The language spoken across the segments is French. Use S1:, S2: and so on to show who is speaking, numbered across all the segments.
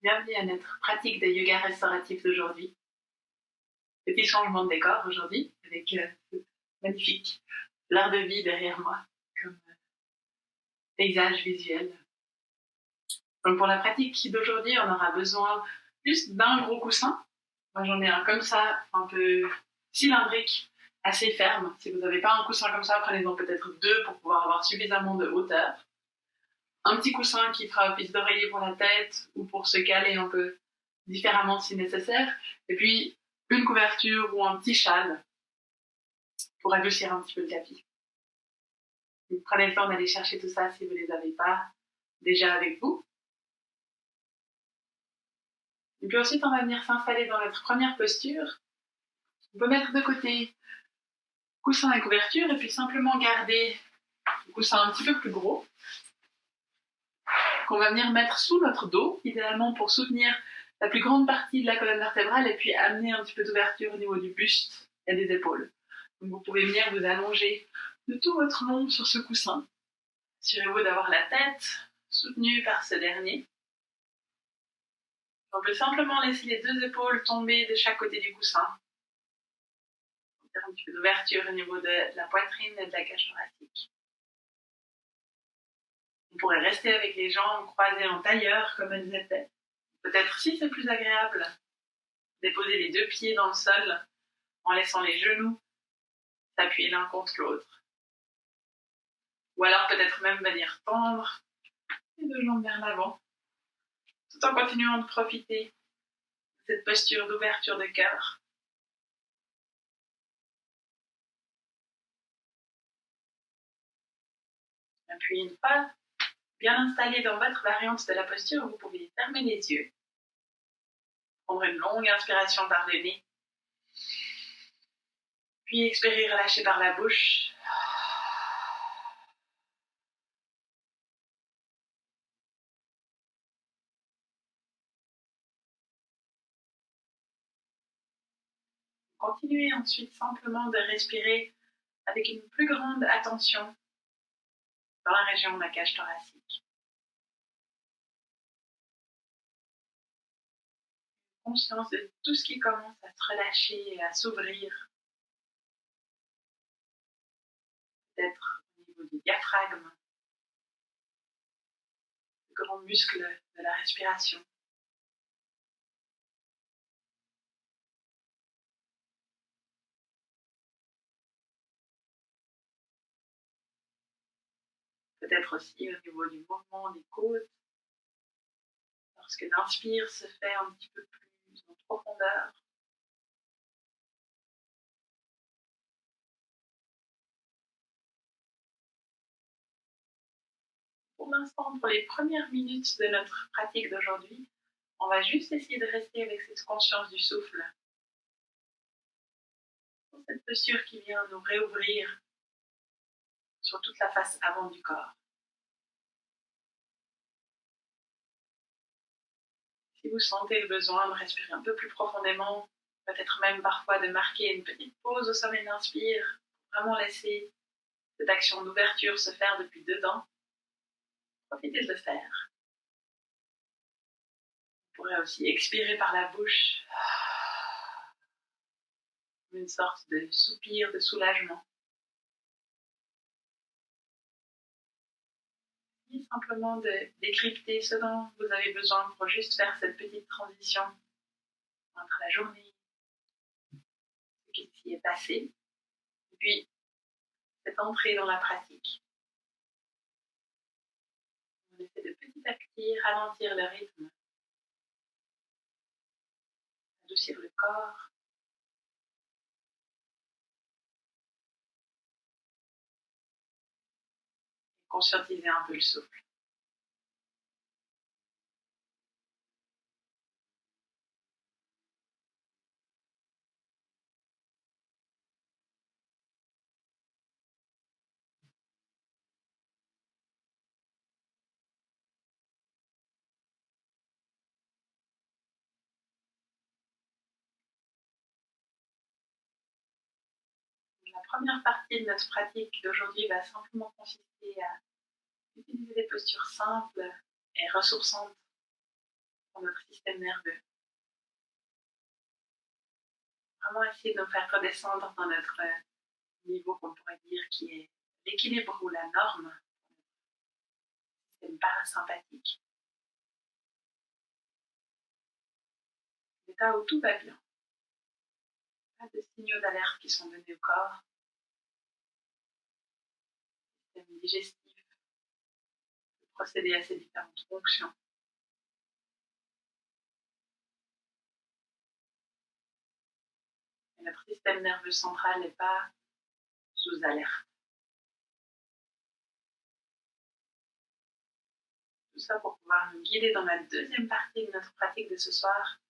S1: Bienvenue à notre pratique de yoga restauratif d'aujourd'hui. Petit changement de décor aujourd'hui avec ce magnifique fleur de vie derrière moi comme paysage visuel. Donc pour la pratique d'aujourd'hui, on aura besoin juste d'un gros coussin. Moi j'en ai un comme ça, un peu cylindrique, assez ferme. Si vous n'avez pas un coussin comme ça, prenez-en peut-être deux pour pouvoir avoir suffisamment de hauteur. Un petit coussin qui fera office d'oreiller pour la tête ou pour se caler un peu différemment si nécessaire. Et puis une couverture ou un petit châle pour adoucir un petit peu le tapis. Donc, prenez le temps d'aller chercher tout ça si vous ne les avez pas déjà avec vous. Et puis ensuite, on va venir s'installer dans notre première posture. On peut mettre de côté coussin et couverture et puis simplement garder le coussin un petit peu plus gros qu'on va venir mettre sous notre dos, idéalement pour soutenir la plus grande partie de la colonne vertébrale et puis amener un petit peu d'ouverture au niveau du buste et des épaules. Donc vous pouvez venir vous allonger de tout votre long sur ce coussin. Assurez-vous d'avoir la tête soutenue par ce dernier. On peut simplement laisser les deux épaules tomber de chaque côté du coussin. Faire un petit peu d'ouverture au niveau de la poitrine et de la cage thoracique. On pourrait rester avec les jambes croisées en tailleur comme elles étaient. Peut-être si c'est plus agréable, déposer les deux pieds dans le sol en laissant les genoux s'appuyer l'un contre l'autre. Ou alors peut-être même venir tendre les deux jambes vers l'avant, tout en continuant de profiter de cette posture d'ouverture de cœur. Et puis une fois bien installé dans votre variante de la posture, vous pouvez fermer les yeux, prendre une longue inspiration par le nez, puis expirer, relâcher par la bouche. Continuez ensuite simplement de respirer avec une plus grande attention dans la région de la cage thoracique. Conscience de tout ce qui commence à se relâcher et à s'ouvrir. Peut-être au niveau du diaphragme, le grand muscle de la respiration. Peut-être aussi au niveau du mouvement des côtes. Lorsque l'inspire se fait un petit peu plus en profondeur. Pour l'instant, pour les premières minutes de notre pratique d'aujourd'hui, on va juste essayer de rester avec cette conscience du souffle. Cette posture qui vient nous réouvrir sur toute la face avant du corps. Si vous sentez le besoin de respirer un peu plus profondément, peut-être même parfois de marquer une petite pause au sommet de l'inspire, vraiment laisser cette action d'ouverture se faire depuis dedans, profitez de le faire. Vous pourrez aussi expirer par la bouche, une sorte de soupir de soulagement. Et simplement de décrypter ce dont vous avez besoin pour juste faire cette petite transition entre la journée, ce qui s'y est passé, et puis cette entrée dans la pratique. On essaie de petit à petit ralentir le rythme, adoucir le corps, et conscientiser un peu le souffle. La première partie de notre pratique d'aujourd'hui va simplement consister à utiliser des postures simples et ressourçantes pour notre système nerveux. Vraiment essayer de nous faire redescendre dans notre niveau qu'on pourrait dire qui est l'équilibre ou la norme, système parasympathique. L'état où tout va bien. Pas de signaux d'alerte qui sont donnés au corps. Le système digestif peut procéder à ces différentes fonctions. Et notre système nerveux central n'est pas sous alerte. Tout ça pour pouvoir nous guider dans la deuxième partie de notre pratique de ce soir,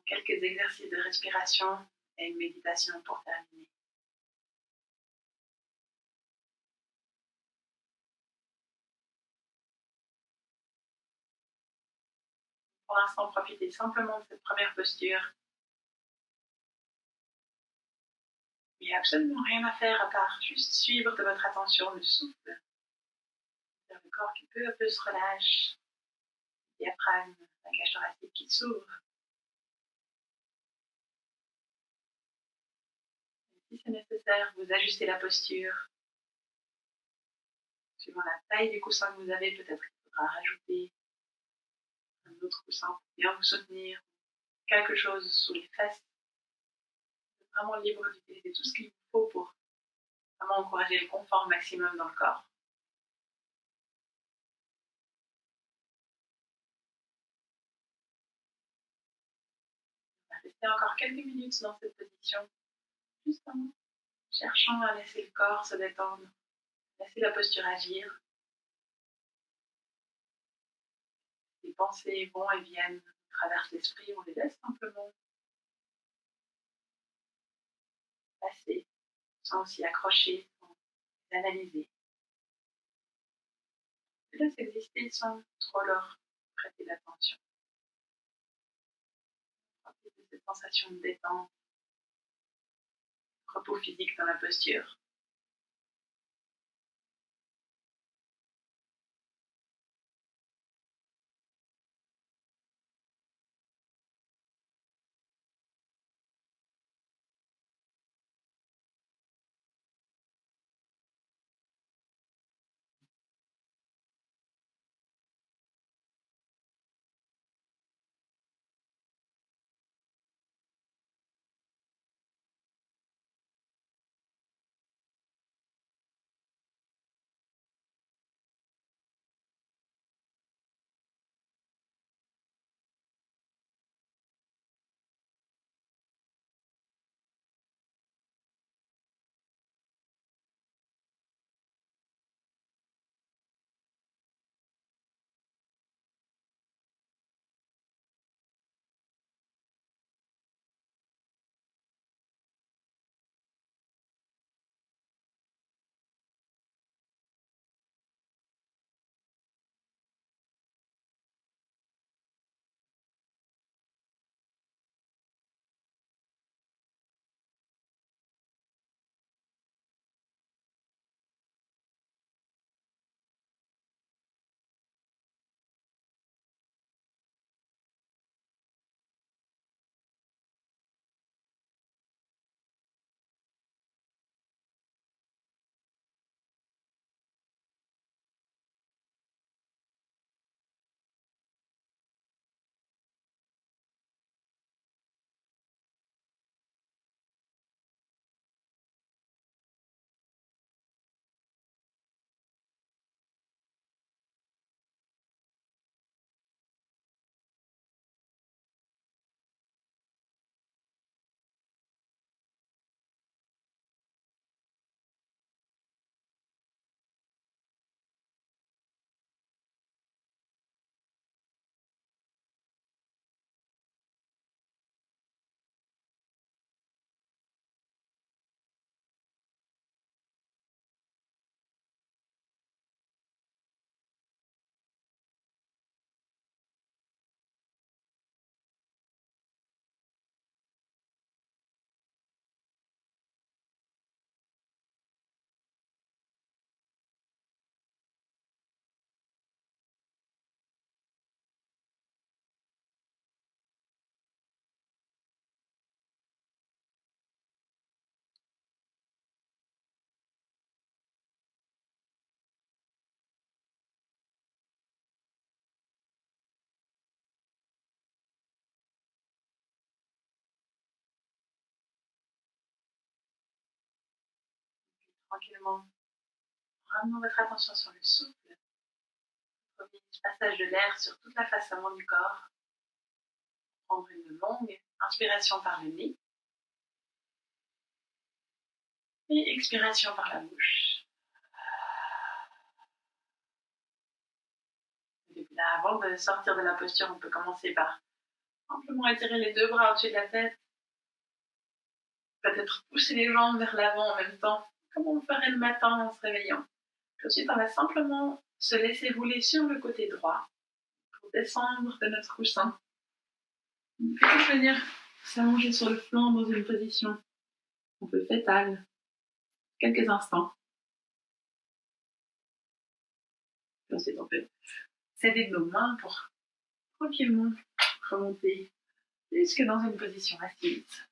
S1: quelques exercices de respiration et une méditation pour terminer. Pour l'instant, profitez simplement de cette première posture. Il n'y a absolument rien à faire à part juste suivre de votre attention le souffle. Vers le corps qui peu à peu se relâche, le diaphragme, la cage thoracique qui s'ouvre. Si c'est nécessaire, vous ajustez la posture. Suivant la taille du coussin que vous avez, peut-être qu'il faudra rajouter un autre coussin pour bien vous soutenir, quelque chose sous les fesses. Vous êtes vraiment libre d'utiliser tout ce qu'il vous faut pour vraiment encourager le confort maximum dans le corps. On va rester encore quelques minutes dans cette position, juste en cherchant à laisser le corps se détendre, laisser la posture agir. Les pensées vont et viennent, traversent l'esprit, on les laisse simplement passer, sans s'y accrocher, sans les analyser. Je laisse exister sans trop leur prêter d'attention. Profite de cette sensation de détente, de repos physique dans la posture. tranquillement, ramenant votre attention sur le souffle, le passage de l'air sur toute la face avant du corps. Prendre une longue inspiration par le nez et expiration par la bouche. Et puis là, avant de sortir de la posture, on peut commencer par simplement étirer les deux bras au-dessus de la tête. Peut-être pousser les jambes vers l'avant en même temps, comme on le ferait le matin en se réveillant. Puis ensuite, on va simplement se laisser rouler sur le côté droit pour descendre de notre coussin. On peut venir s'allonger sur le flanc dans une position un peu fétale, quelques instants. Puis ensuite, on peut s'aider de nos mains pour tranquillement remonter jusque dans une position assise.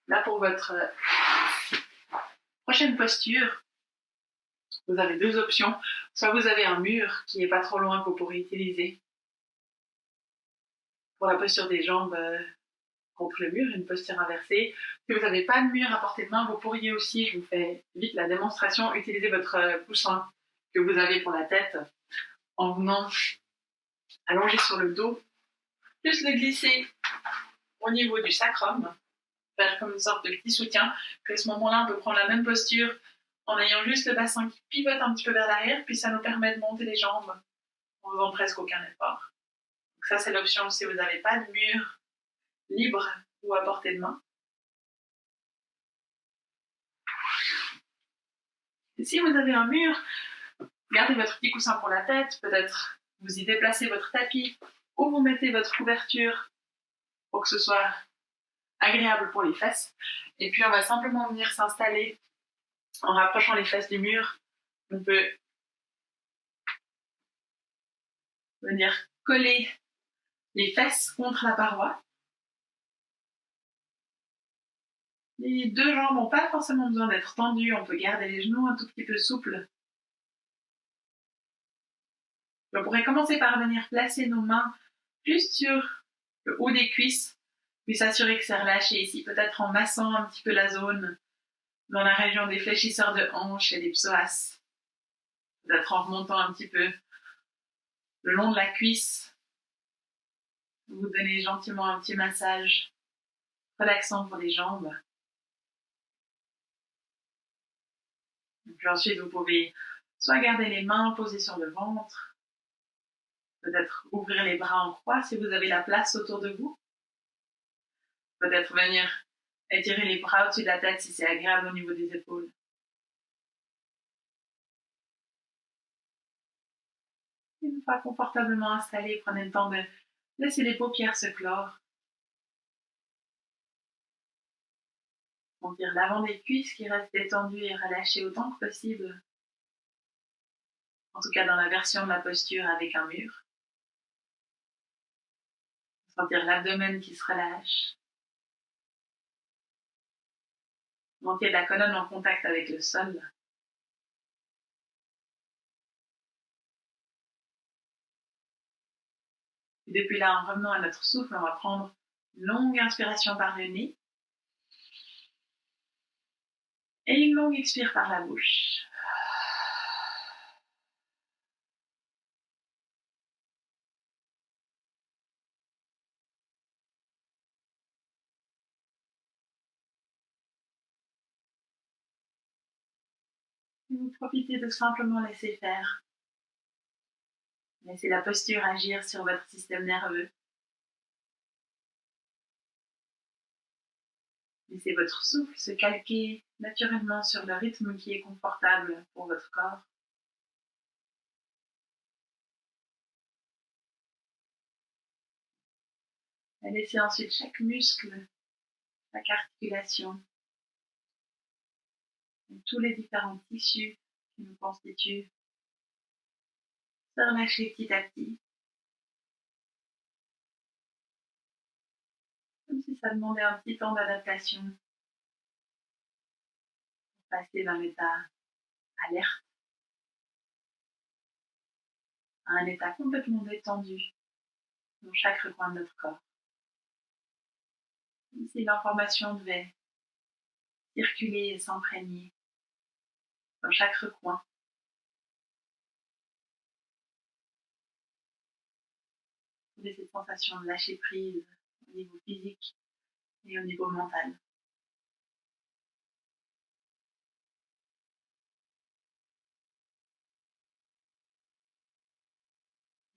S1: Là, pour votre prochaine posture, vous avez deux options. Soit vous avez un mur qui n'est pas trop loin que vous pourrez utiliser pour la posture des jambes contre le mur, une posture inversée. Si vous n'avez pas de mur à portée de main, vous pourriez aussi, je vous fais vite la démonstration, utiliser votre coussin que vous avez pour la tête en venant allonger sur le dos, juste le glisser au niveau du sacrum, faire comme une sorte de petit soutien. Puis à ce moment-là, on peut prendre la même posture en ayant juste le bassin qui pivote un petit peu vers l'arrière, puis ça nous permet de monter les jambes en faisant presque aucun effort. Donc ça, c'est l'option si vous n'avez pas de mur libre ou à portée de main. Et si vous avez un mur, gardez votre petit coussin pour la tête, peut-être vous y déplacez votre tapis ou vous mettez votre couverture pour que ce soit agréable pour les fesses. Et puis on va simplement venir s'installer en rapprochant les fesses du mur. On peut venir coller les fesses contre la paroi. Les deux jambes n'ont pas forcément besoin d'être tendues, on peut garder les genoux un tout petit peu souples. On pourrait commencer par venir placer nos mains juste sur le haut des cuisses, puis s'assurer que c'est relâché ici, peut-être en massant un petit peu la zone dans la région des fléchisseurs de hanches et des psoas. Peut-être en remontant un petit peu le long de la cuisse. Vous donnez gentiment un petit massage relaxant pour les jambes. Et puis ensuite, vous pouvez soit garder les mains posées sur le ventre, peut-être ouvrir les bras en croix si vous avez la place autour de vous. Peut-être venir étirer les bras au-dessus de la tête si c'est agréable au niveau des épaules. Une fois confortablement installé, prenez le temps de laisser les paupières se clore. Sentir l'avant des cuisses qui reste détendu et relâché autant que possible. En tout cas dans la version de la posture avec un mur. Sentir l'abdomen qui se relâche. Monter la colonne en contact avec le sol. Et depuis là, en revenant à notre souffle, on va prendre une longue inspiration par le nez. Et une longue expire par la bouche. Et vous profitez de simplement laisser faire. Laissez la posture agir sur votre système nerveux. Laissez votre souffle se calquer naturellement sur le rythme qui est confortable pour votre corps. Et laissez ensuite chaque muscle, chaque articulation, et tous les différents tissus qui nous constituent se relâcher petit à petit. Comme si ça demandait un petit temps d'adaptation pour passer d'un état alerte à un état complètement détendu dans chaque recoin de notre corps. Comme si l'information devait circuler et s'imprégner dans chaque recoin. Trouver cette sensation de lâcher prise au niveau physique et au niveau mental.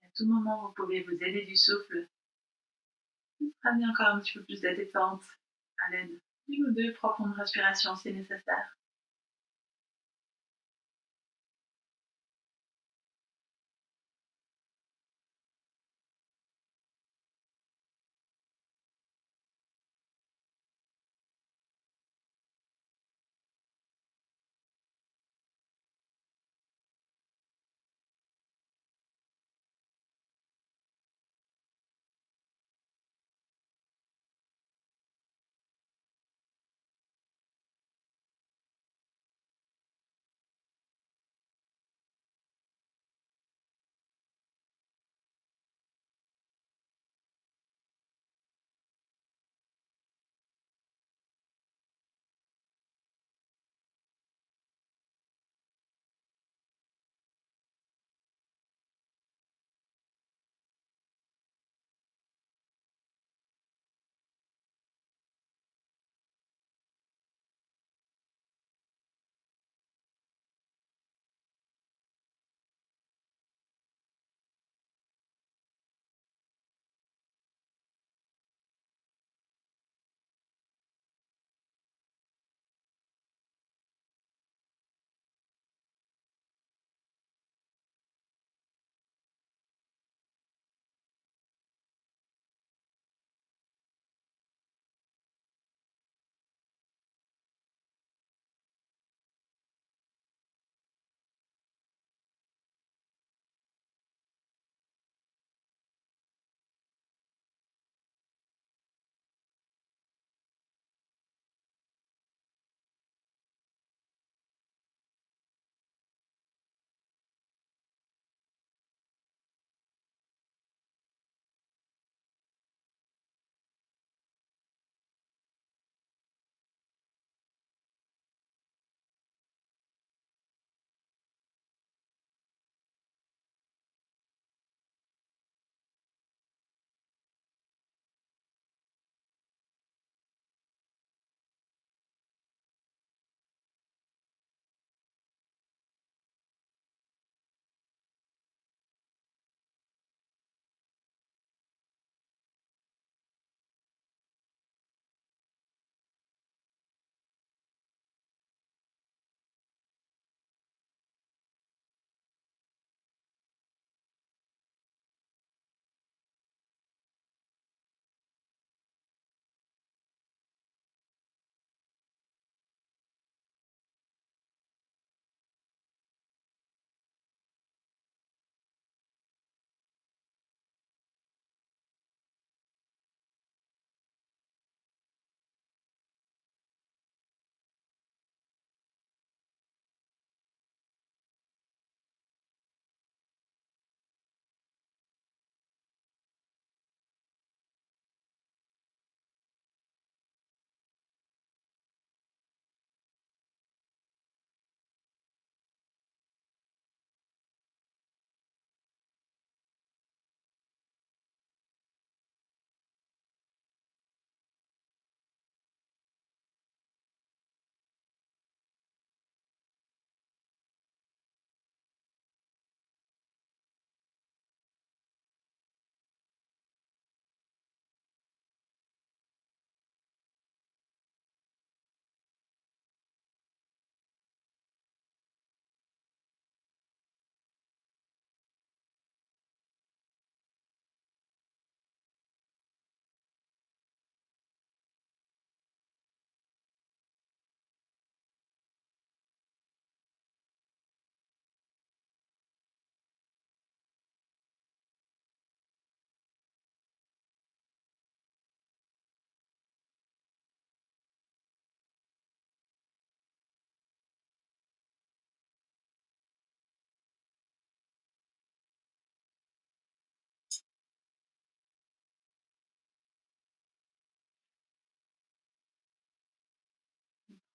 S1: Et à tout moment, vous pouvez vous aider du souffle. Ramener encore un petit peu plus de détente à l'aide d'une ou deux profondes respirations si nécessaire.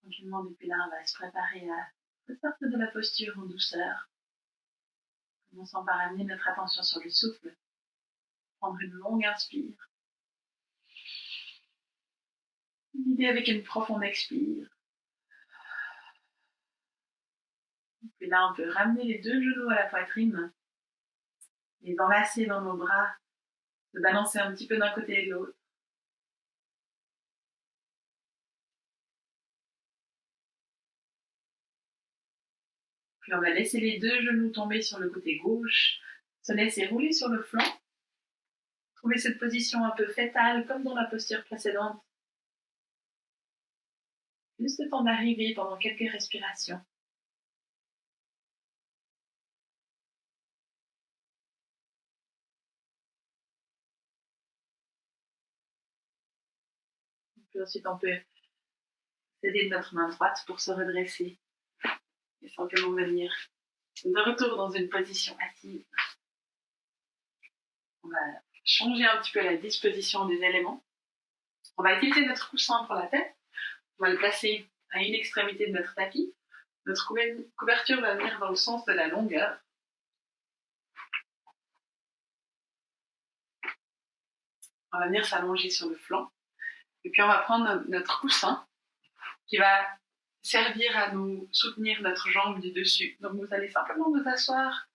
S1: Tranquillement, depuis là, on va se préparer à sortir de la posture en douceur. Commençons par amener notre attention sur le souffle. Prendre une longue inspire. Vider avec une profonde expire. Puis là, on peut ramener les 2 genoux à la poitrine, les enlacer dans nos bras, se balancer un petit peu d'un côté et de l'autre. Puis on va laisser les 2 genoux tomber sur le côté gauche, se laisser rouler sur le flanc. Trouvez cette position un peu fétale, comme dans la posture précédente. Juste le temps d'arriver pendant quelques respirations. Puis ensuite, on peut s'aider de notre main droite pour se redresser et simplement venir de retour dans une position assise. On va changer un petit peu la disposition des éléments. On va utiliser notre coussin pour la tête. On va le placer à une extrémité de notre tapis. Notre couverture va venir dans le sens de la longueur. On va venir s'allonger sur le flanc. Et puis on va prendre notre coussin qui va servir à nous soutenir notre jambe du dessus. Donc vous allez simplement vous asseoir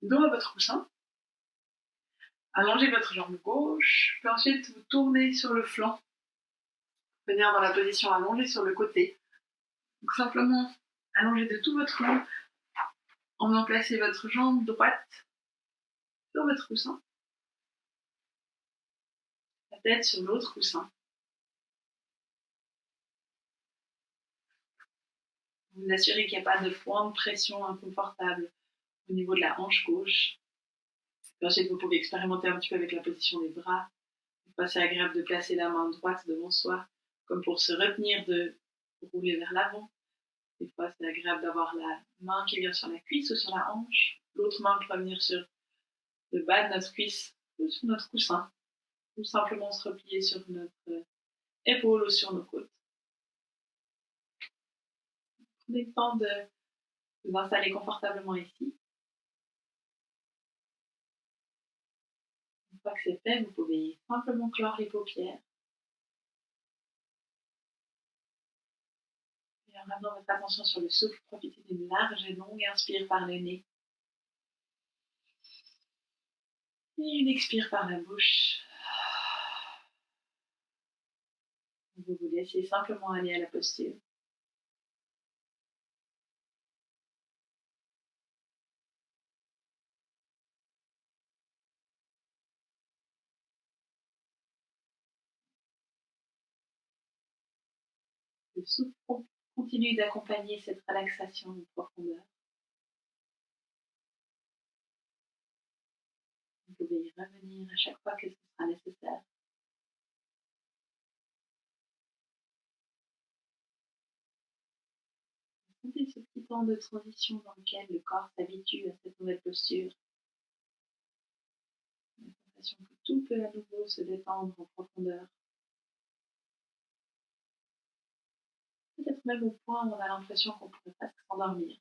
S1: dos à votre coussin, allongez votre jambe gauche, puis ensuite vous tournez sur le flanc, venir dans la position allongée sur le côté. Donc simplement allongez de tout votre long en venant placer votre jambe droite sur votre coussin, la tête sur l'autre coussin. Vous assurez qu'il n'y a pas de point de pression inconfortable au niveau de la hanche gauche. Puis ensuite, vous pouvez expérimenter un petit peu avec la position des bras. C'est agréable de placer la main droite devant soi, comme pour se retenir de rouler vers l'avant. Des fois, c'est agréable d'avoir la main qui vient sur la cuisse ou sur la hanche, l'autre main qui va venir sur le bas de notre cuisse ou sur notre coussin, ou simplement se replier sur notre épaule ou sur nos côtes. Prenez le temps de vous installer confortablement ici. Une fois que c'est fait, vous pouvez simplement clore les paupières. Et en ramenant votre attention sur le souffle, profitez d'une large et longue inspire par le nez. Et une expire par la bouche. Vous vous laissez simplement aller à la posture. Le souffle continue d'accompagner cette relaxation en profondeur. Vous pouvez y revenir à chaque fois que ce sera nécessaire. Sentez ce petit temps de transition dans lequel le corps s'habitue à cette nouvelle posture. La sensation que tout peut à nouveau se détendre en profondeur. Peut-être même au point où on a l'impression qu'on pourrait presque s'endormir.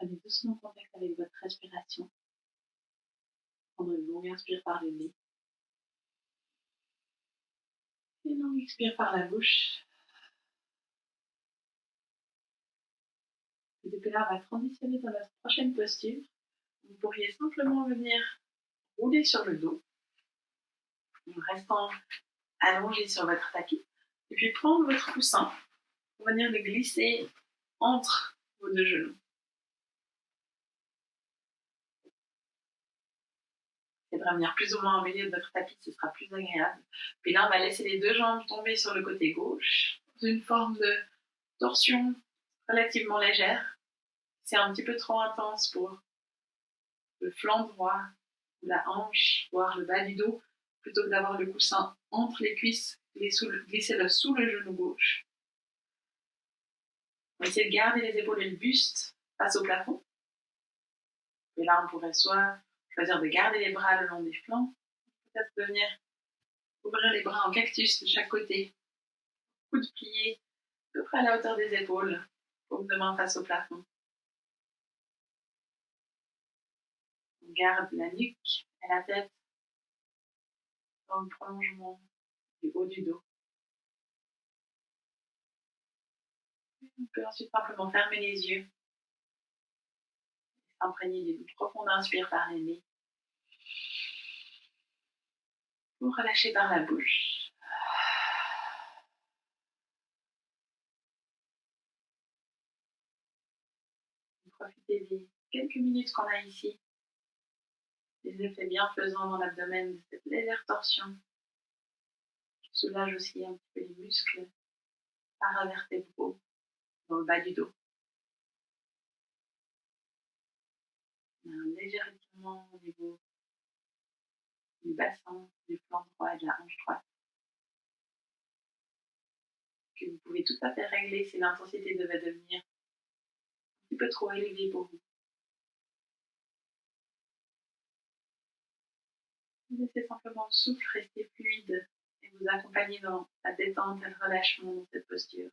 S1: Prenez doucement contact avec votre respiration. Prendre une longue inspire par le nez. Et une longue expire par la bouche. Et depuis là, on va transitionner dans notre prochaine posture. Vous pourriez simplement venir rouler sur le dos, en restant allongé sur votre tapis. Et puis prendre votre coussin pour venir le glisser entre vos deux genoux. Et de revenir plus ou moins au milieu de votre tapis, ce sera plus agréable. Puis là, on va laisser les deux jambes tomber sur le côté gauche, dans une forme de torsion relativement légère. C'est un petit peu trop intense pour le flanc droit, ou la hanche, voire le bas du dos, plutôt que d'avoir le coussin entre les cuisses, glissez-le sous le genou gauche. On va essayer de garder les épaules et le buste face au plafond. Et là, on pourrait soit choisir de garder les bras le long des flancs, peut-être de venir ouvrir les bras en cactus de chaque côté, coudes pliés, à peu près à la hauteur des épaules, paume de main face au plafond. On garde la nuque et la tête dans le prolongement du haut du dos. On peut ensuite simplement fermer les yeux, s'imprégner d'une profonde inspire par le nez, ou relâcher par la bouche. Profitez des quelques minutes qu'on a ici, des effets bienfaisants dans l'abdomen, de cette légère torsion qui soulage aussi un petit peu les muscles paravertébraux dans le bas du dos. On a un léger étirement au niveau du bassin, du flanc droit et de la hanche droite, que vous pouvez tout à fait régler si l'intensité devait devenir un petit peu trop élevée pour vous. Laissez simplement le souffle rester fluide et vous accompagner dans la détente et le relâchement dans cette posture.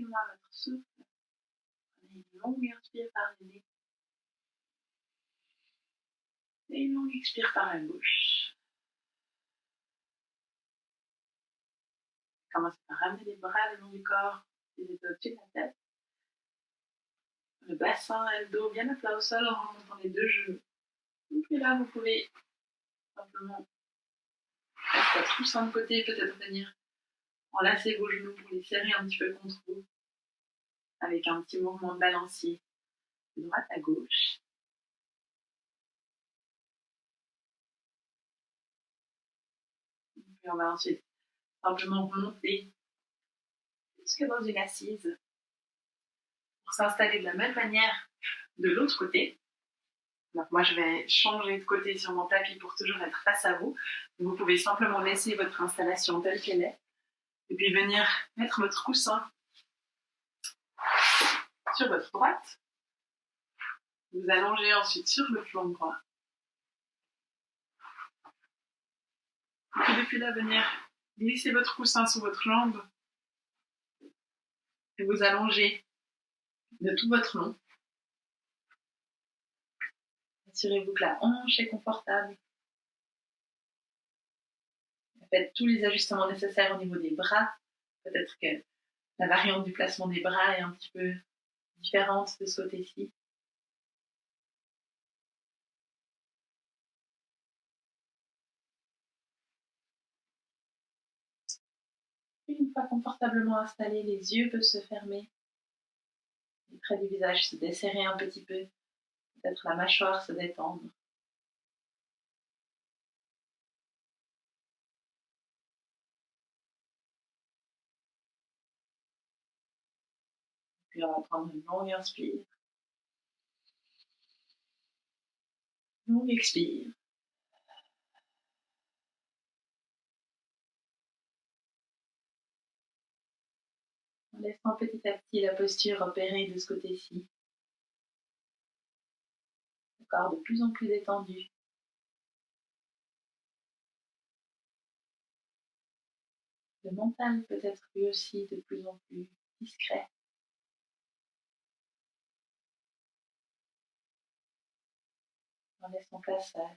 S1: tranquillement votre souffle. Prenez une longue inspire par le nez et une longue expire par la bouche. Commencez par ramener les bras le long du corps, les épaules au-dessus de la tête. Le bassin et le dos bien à plat au sol en remontant les deux genoux. Et puis là, vous pouvez simplement mettre votre coussin de côté, peut-être venir enlacer vos genoux pour les serrer un petit peu contre vous, avec un petit mouvement de balancier de droite à gauche. Et puis on va ensuite simplement remonter jusque dans une assise pour s'installer de la même manière de l'autre côté. Donc moi je vais changer de côté sur mon tapis pour toujours être face à vous. Vous pouvez simplement laisser votre installation telle qu'elle est et puis venir mettre votre coussin sur votre droite. Vous allongez ensuite sur le flanc droit. Et puis depuis là, venir glisser votre coussin sous votre jambe et vous allonger de tout votre long. Assurez-vous que la hanche est confortable. Faites tous les ajustements nécessaires au niveau des bras. Peut-être que la variante du placement des bras est un petit peu différente de ce côté-ci. Une fois confortablement installés, les yeux peuvent se fermer. Les traits du visage se desserrer un petit peu. Peut-être la mâchoire se détendre. Puis on va prendre une longue inspire. Longue expire. En laissant petit à petit la posture opérer de ce côté-ci. Le corps de plus en plus détendu. Le mental peut être lui aussi de plus en plus discret. En laissant place à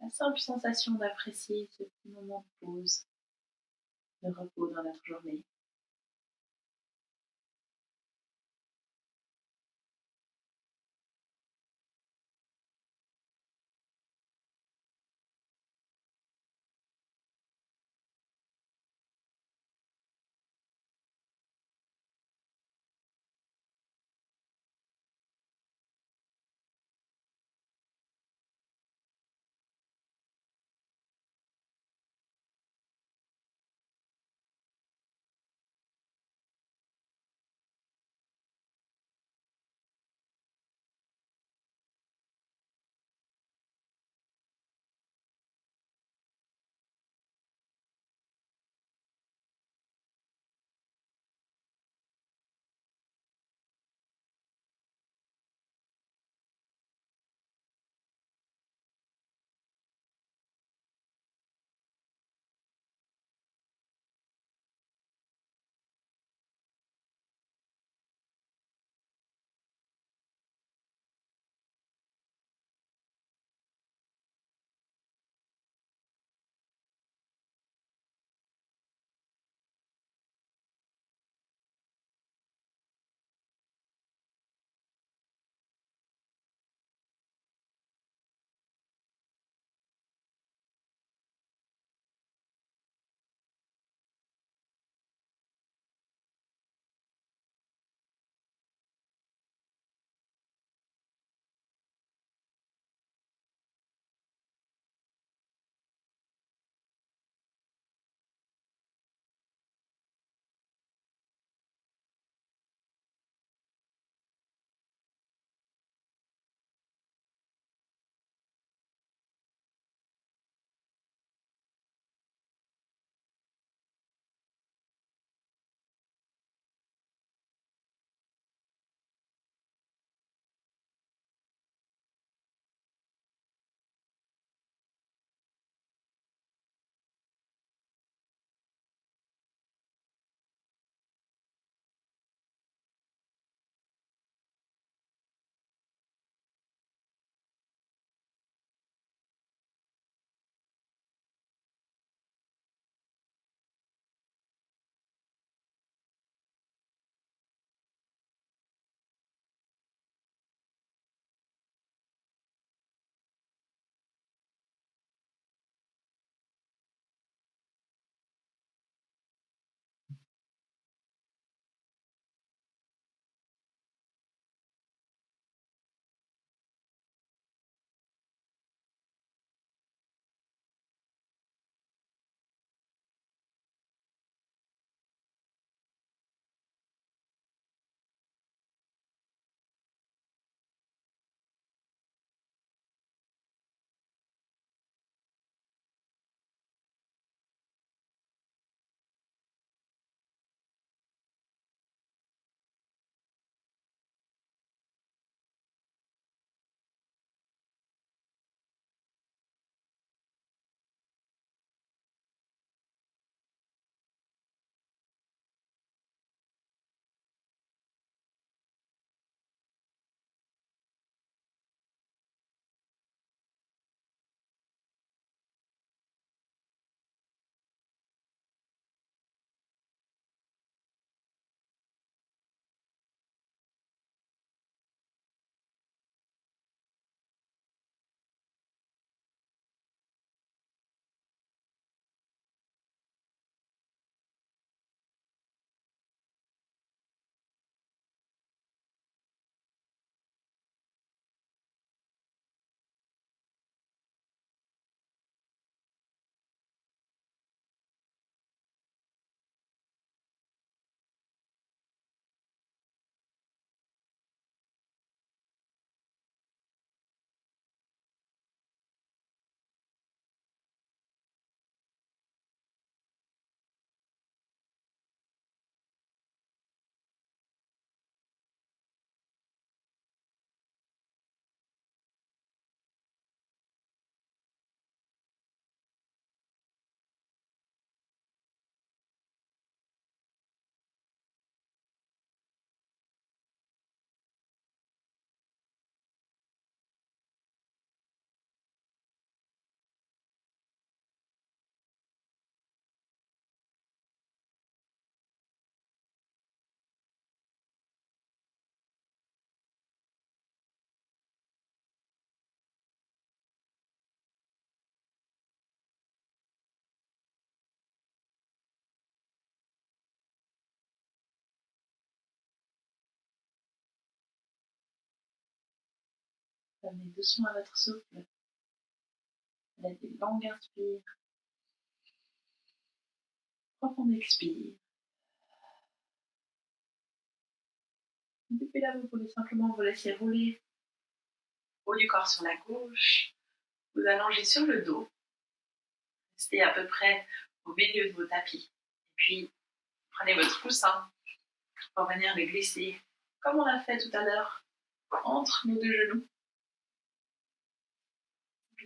S1: la simple sensation d'apprécier ce petit moment de pause, de repos dans notre journée. Amenez doucement à votre souffle. Faites des longues inspires. Profond expire. Depuis là, vous pouvez simplement vous laisser rouler haut du corps sur la gauche. Vous allongez sur le dos. Restez à peu près au milieu de vos tapis. Et puis, prenez votre coussin pour venir le glisser, comme on l'a fait tout à l'heure, entre nos deux genoux.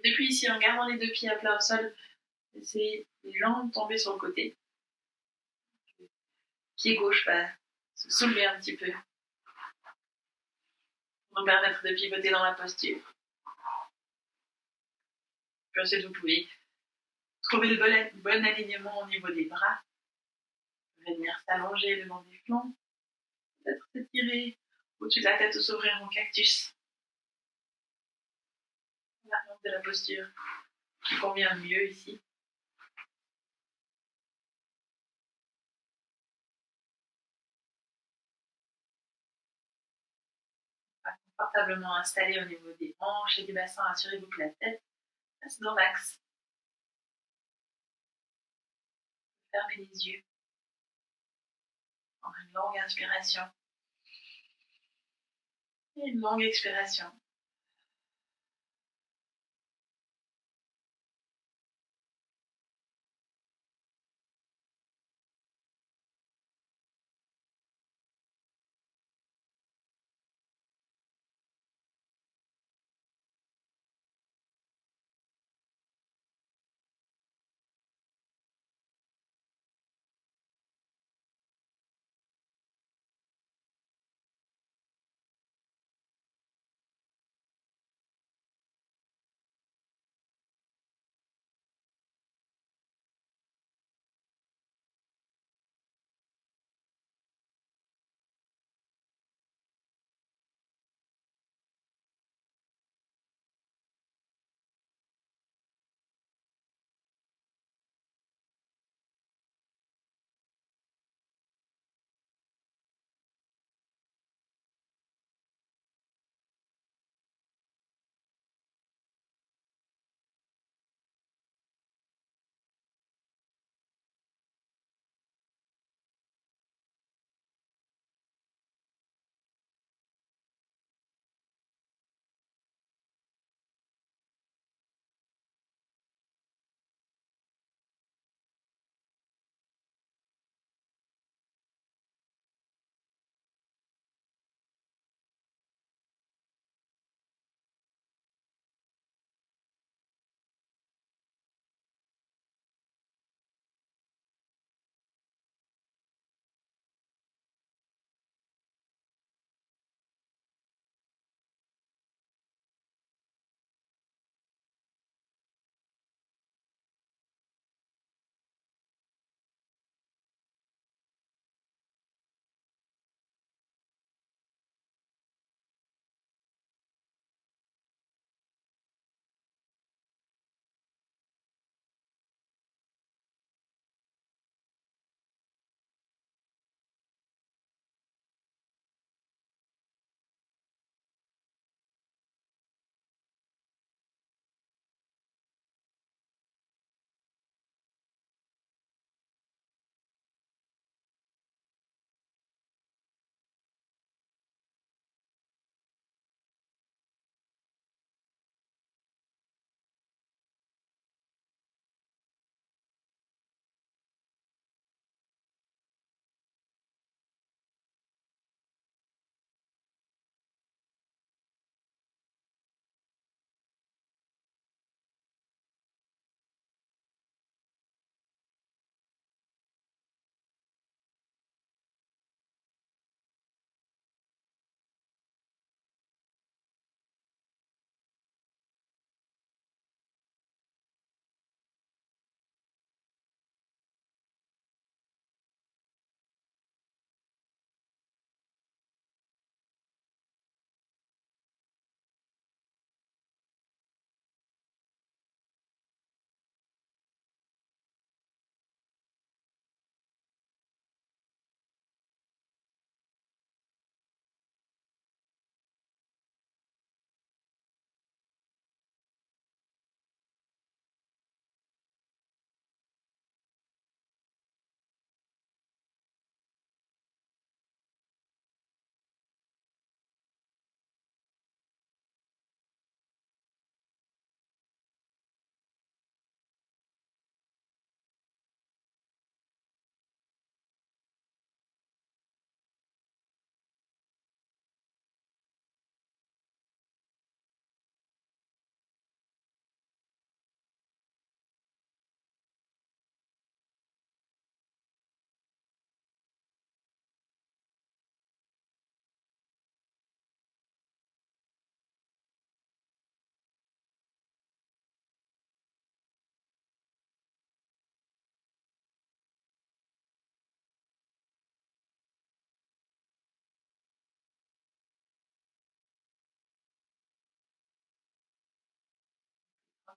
S1: Depuis ici, en gardant les deux pieds à plat au sol, laissez les jambes tomber sur le côté. Pied gauche va se soulever un petit peu pour nous permettre de pivoter dans la posture. Puis ensuite, vous pouvez trouver le bon alignement au niveau des bras. Venir s'allonger le long des flancs. Peut-être s'étirer au-dessus de la tête ou s'ouvrir en cactus. La forme de la posture qui convient le mieux ici. Confortablement installé au niveau des hanches et du bassin, assurez-vous que la tête reste dans l'axe. Fermez les yeux. Prendre une longue inspiration et une longue expiration.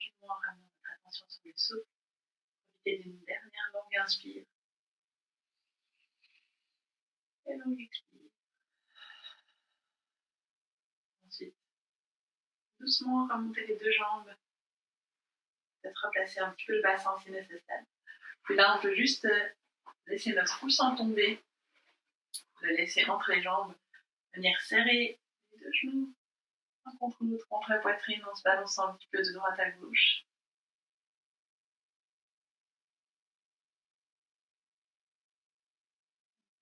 S1: tranquillement en ramenant votre attention sur le souffle. Profitez d'une dernière longue inspire. Et longue expire. Ensuite, doucement remontez les deux jambes. Peut-être replacer un petit peu le bassin si nécessaire. Puis là, on peut juste laisser notre coussin tomber. Le laisser entre les jambes. Venir serrer les deux genoux. Un contre l'autre, contre la poitrine, en se balançant un petit peu de droite à gauche.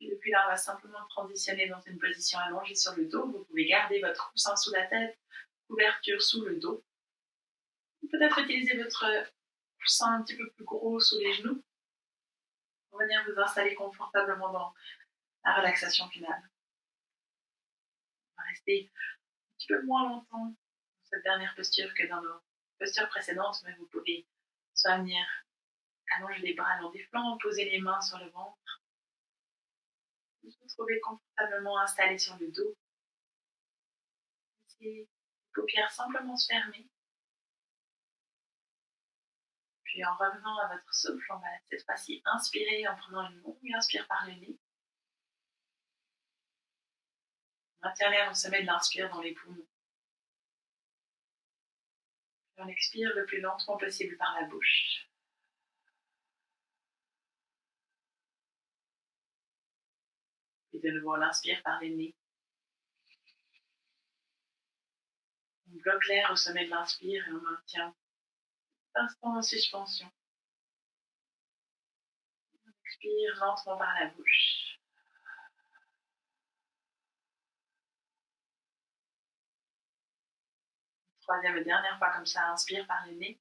S1: Et depuis là, on va simplement transitionner dans une position allongée sur le dos. Vous pouvez garder votre coussin sous la tête, couverture sous le dos. Peut-être utiliser votre coussin un petit peu plus gros sous les genoux pour venir vous installer confortablement dans la relaxation finale. On va rester un petit peu moins longtemps dans cette dernière posture que dans nos postures précédentes, mais vous pouvez soit venir allonger les bras le long des flancs, poser les mains sur le ventre, vous retrouver confortablement installé sur le dos. Laissez les paupières simplement se fermer. Puis en revenant à votre souffle, on va cette fois-ci inspirer en prenant une longue inspire par le nez. On maintient l'air au sommet de l'inspire dans les poumons. Puis on expire le plus lentement possible par la bouche. Et de nouveau, on inspire par le nez. On bloque l'air au sommet de l'inspire et on maintient un instant en suspension. On expire lentement par la bouche. Troisième et dernière fois comme ça, inspire par le nez.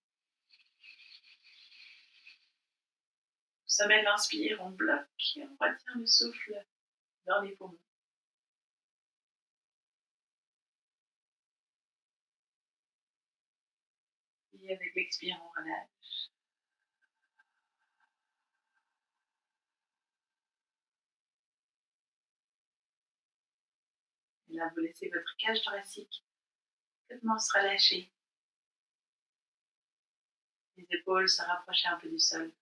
S1: Au sommet de l'inspire, on bloque et on retient le souffle dans les poumons. Et avec l'expire, on relâche. Et là, vous laissez votre cage thoracique complètement se relâcher. Les épaules se rapprocher un peu du sol.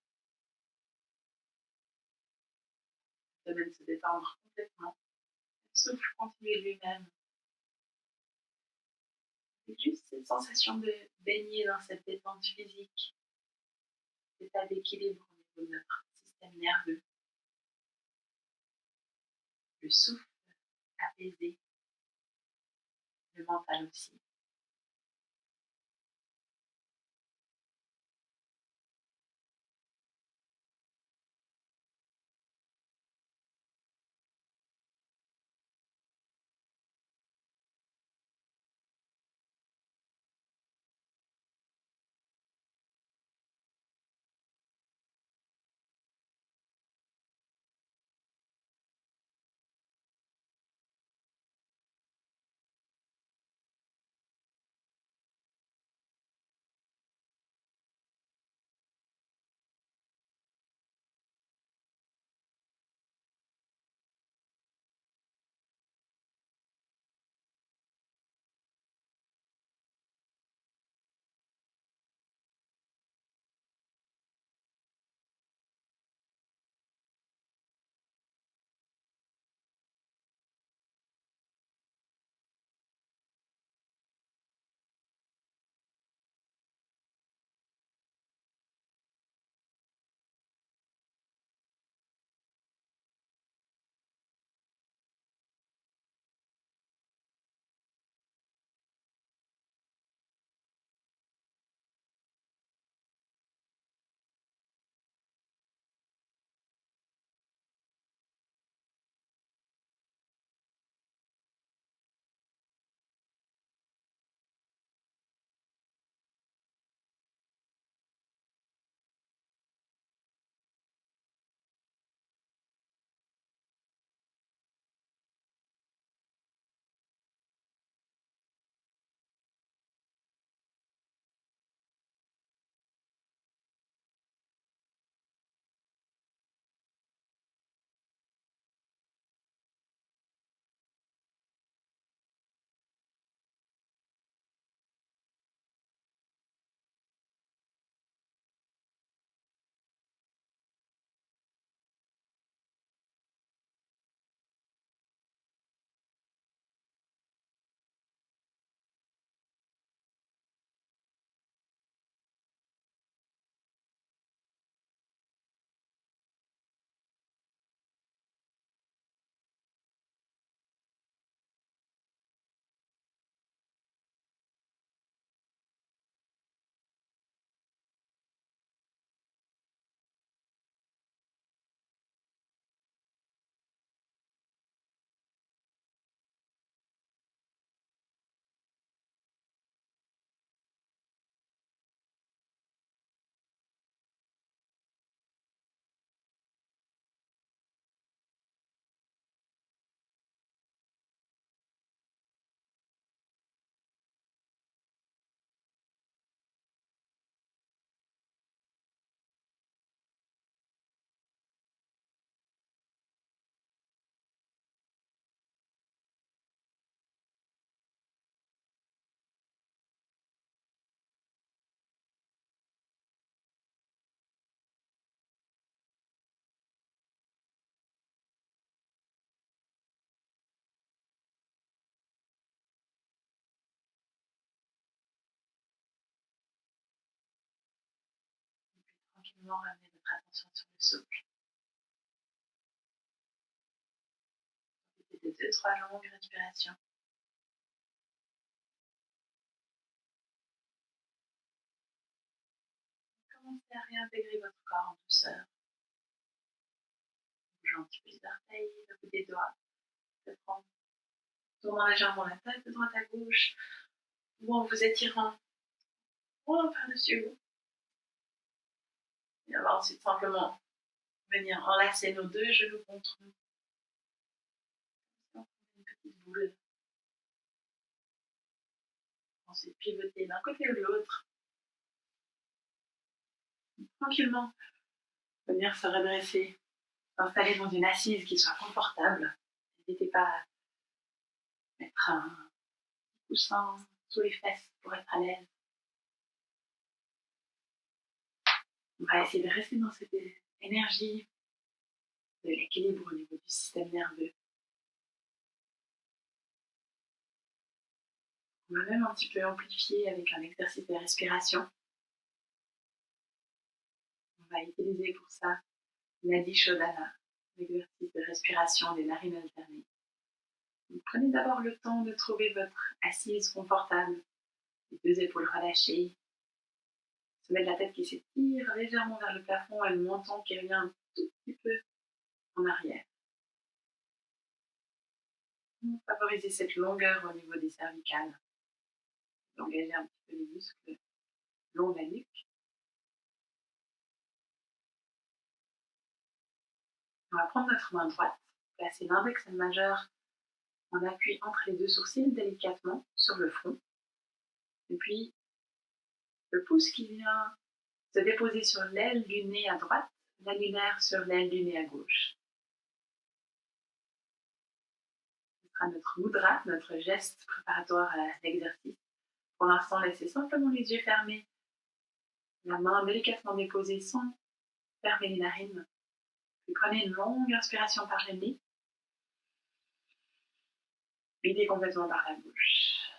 S1: L'abdomen se détendre complètement. Le souffle continue lui-même. C'est juste cette sensation de baigner dans cette détente physique, cet état d'équilibre au niveau de notre système nerveux. Le souffle apaisé, le mental aussi. tranquillement ramener votre attention sur le souffle. Profitez de 2-3 longues respirations. Commencez à réintégrer votre corps en douceur. Bougeons un petit peu les orteils, le bout des doigts. Tournant légèrement la tête de droite à gauche, ou en vous étirant par-dessus vous. Et on va ensuite simplement venir enlacer nos 2 genoux contre nous. Une petite boule. Ensuite, pivoter d'un côté ou de l'autre. Tranquillement, venir se redresser, s'installer dans une assise qui soit confortable. N'hésitez pas à mettre un coussin sous les fesses pour être à l'aise. On va essayer de rester dans cette énergie de l'équilibre au niveau du système nerveux. On va même un petit peu amplifier avec un exercice de respiration. On va utiliser pour ça l'Adi Shodhana, l'exercice de respiration des narines alternées. Donc, prenez d'abord le temps de trouver votre assise confortable, les 2 épaules relâchées, sommet de la tête qui s'étire légèrement vers le plafond et le menton qui revient un tout petit peu en arrière. Favorisez cette longueur au niveau des cervicales. Engagez un petit peu les muscles long de la nuque. On va prendre notre main droite, placer l'index et le majeur en appui entre les 2 sourcils délicatement sur le front. Et puis, le pouce qui vient se déposer sur l'aile du nez à droite, l'annulaire sur l'aile du nez à gauche. Ce sera notre mudra, notre geste préparatoire à l'exercice. Pour l'instant, laissez simplement les yeux fermés, la main délicatement déposée sans fermer les narines. Puis prenez une longue inspiration par le nez. Videz complètement par la bouche.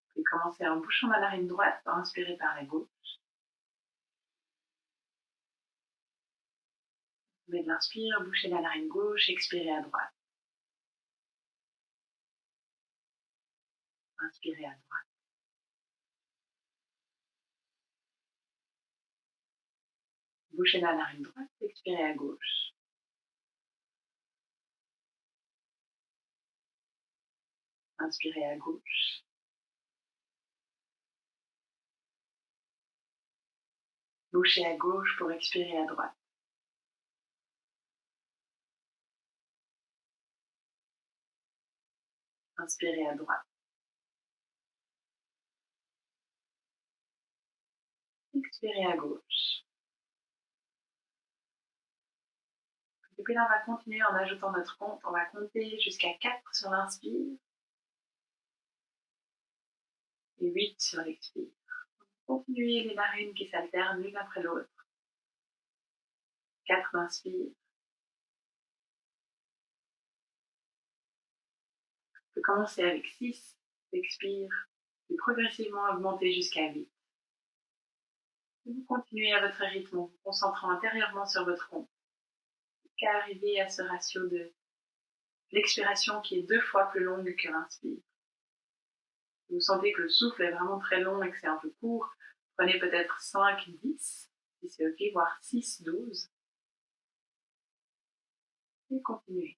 S1: Puis commencez en bouchant la narine droite, inspirez par la gauche. Vous mettez de l'inspire, bouchez la narine gauche, expirez à droite. Inspirez à droite. Bouchez la narine droite, expirez à gauche. Inspirez à gauche. Bouchez à gauche pour expirer à droite. Inspirez à droite. Expirez à gauche. Et puis là, on va continuer en ajoutant notre compte. On va compter jusqu'à 4 sur l'inspire et 8 sur l'expire. Continuez les narines qui s'alternent l'une après l'autre. 4 d'inspire. On peut commencer avec 6 d'expire, puis progressivement augmenter jusqu'à 8. Et vous continuez à votre rythme en vous concentrant intérieurement sur votre compte, jusqu'à arriver à ce ratio de l'expiration qui est 2 fois plus longue que l'inspire. Si vous sentez que le souffle est vraiment très long et que c'est un peu court, prenez peut-être 5, 10, si c'est ok, voire 6, 12. Et continuez.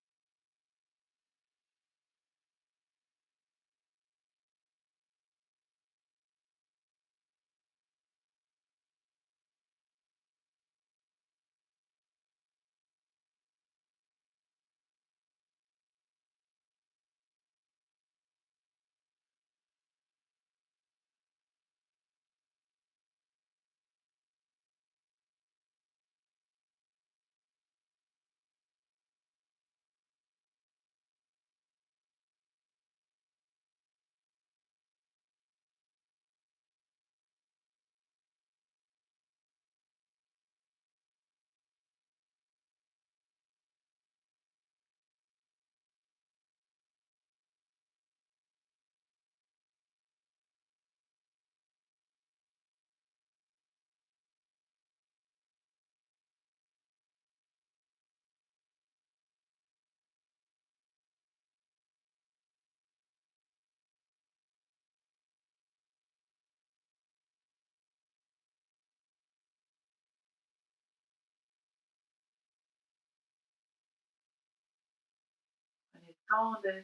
S1: temps de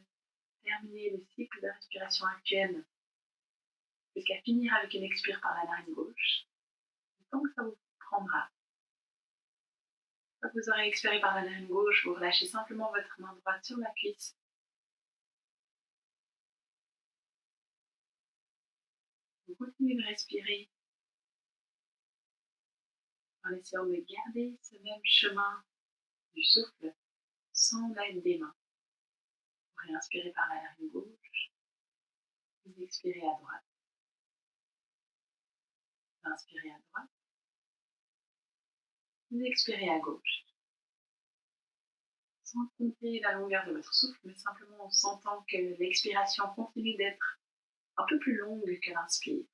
S1: terminer le cycle de respiration actuel jusqu'à finir avec une expire par la narine gauche. Le temps que ça vous prendra. Quand vous aurez expiré par la narine gauche, vous relâchez simplement votre main droite sur la cuisse. Vous continuez de respirer en essayant de garder ce même chemin du souffle sans l'aide des mains. Vous réinspirez par la narine gauche, vous expirez à droite. Vous inspirez à droite, vous expirez à gauche. Sans compter la longueur de votre souffle, mais simplement en sentant que l'expiration continue d'être un peu plus longue que l'inspire.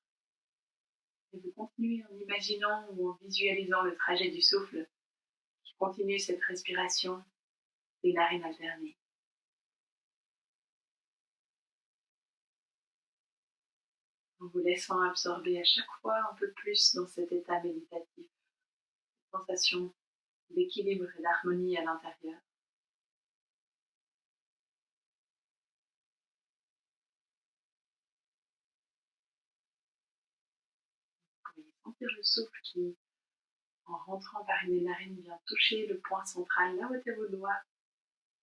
S1: Et vous continuez en imaginant ou en visualisant le trajet du souffle qui continue cette respiration des narines alternées. En vous laissant absorber à chaque fois un peu plus dans cet état méditatif, sensation d'équilibre et d'harmonie à l'intérieur. Vous pouvez sentir le souffle qui, en rentrant par une des narines, vient toucher le point central, là où étaient vos doigts,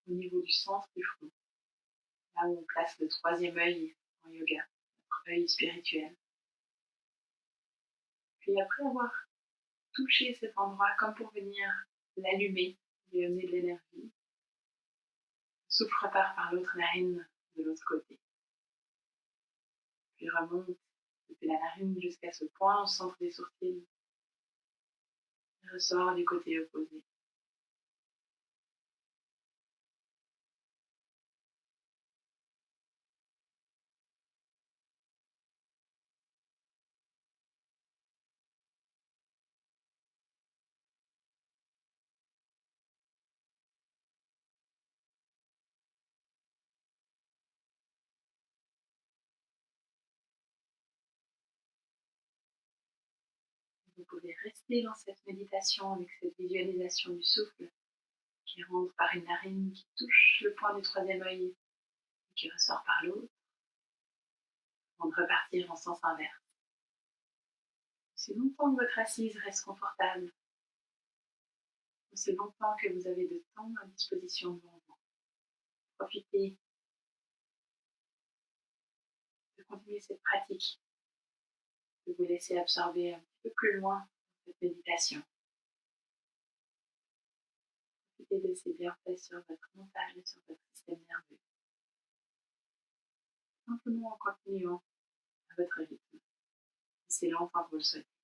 S1: au niveau du centre du front, là où on place le troisième œil en yoga, notre œil spirituel. Puis après avoir touché cet endroit comme pour venir l'allumer, lui donner de l'énergie, le souffle repart par l'autre narine de l'autre côté. Puis remonte depuis la narine jusqu'à ce point au centre des sourcils et ressort du côté opposé. Vous pouvez rester dans cette méditation avec cette visualisation du souffle qui rentre par une narine, qui touche le point du troisième œil et qui ressort par l'autre, avant de repartir en sens inverse. Aussi longtemps que votre assise reste confortable, aussi longtemps que vous avez de temps à disposition devant vous, profitez de continuer cette pratique, de vous laisser absorber un petit peu plus loin dans cette méditation. Profitez de ces bienfaits sur votre mental et sur votre système nerveux. Simplement en continuant à votre rythme. Et c'est longtemps que vous le souhaitez.